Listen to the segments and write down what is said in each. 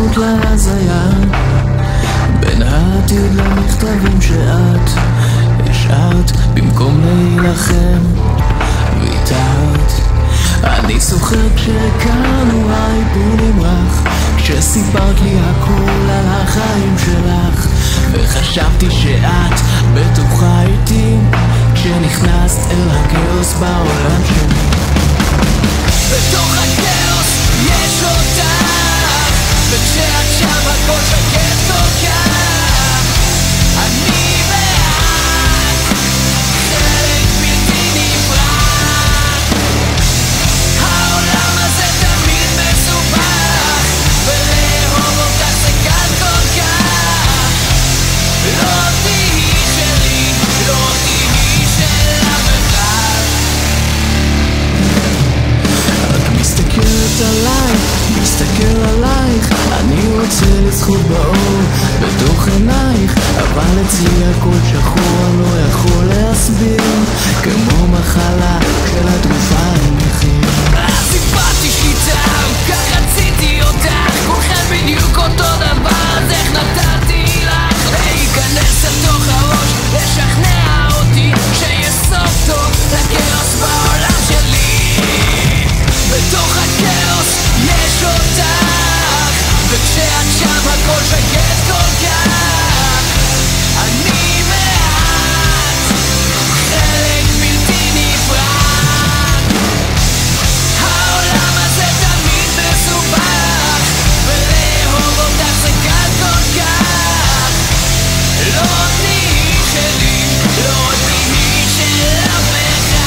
זכות להזיה בין העתיד למכתבים שאת השארת במקום להילחם ויתרת. אני זוכר כשהכרנו האיפור נמרח, כשסיפרת לי הכל על החיים שלך, וחשבתי שאת בטוחה איתי כשנכנסת אל הכאוס בעולם שלי. בתוך הכאוס יש אותך, וכשאת שם הכל שקט כל כך. אני ואת חלק בלתי נפרד, העולם הזה תמיד מסובך, ולאהוב אותך זה קל כל כך. לא תהי שלי, לא תהי של אף אחד. את מסתכלת עליי, מסתכל עלייך, אני רוצה לזכות באור בתוך עינייך, אבל אצלי הכל שחור, אני לא יכול להסביר, כמו מחלה של התרופה עם מחיר. אז איבדתי שליטה, כך רציתי אותך, כולכם בדיוק אותו דבר, אז איך נתתי לך להיכנס לתוך הראש, לשכנע אותי שיש סוף טוב לכאוס בעולם שלי. בתוך הכאוס יש אותך, וכשאת שם הכל שקט כל כך. אני ואת חלק בלתי נפרד, העולם הזה תמיד מסובך, ולאהוב אותך זה קל כל כך. לא תהי שלי, לא תהי של אף אחד.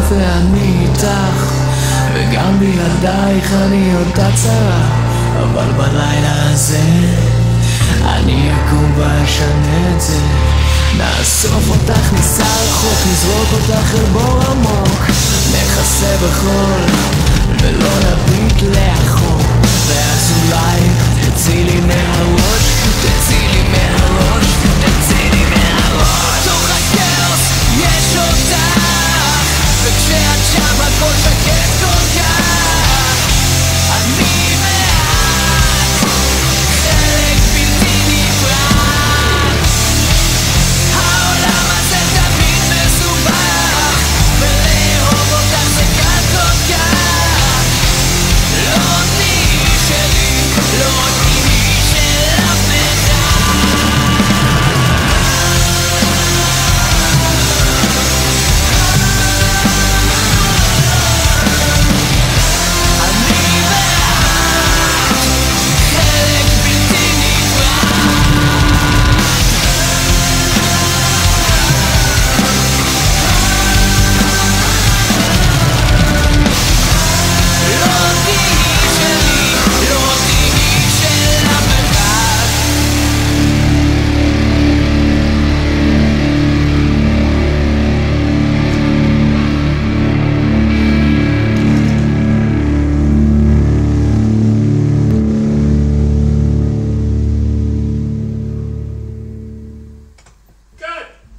ואני איתך, וגם בלעדייך אני אותה צרה, אבל בלילה הזה אני אקום ואשנה את זה. נאסוף אותך, ניסע רחוק, נזרוק אותך אל בור עמוק, נכסה בחול ולא נביט לאחור, ואז אולי תצילי מהראש, תצילי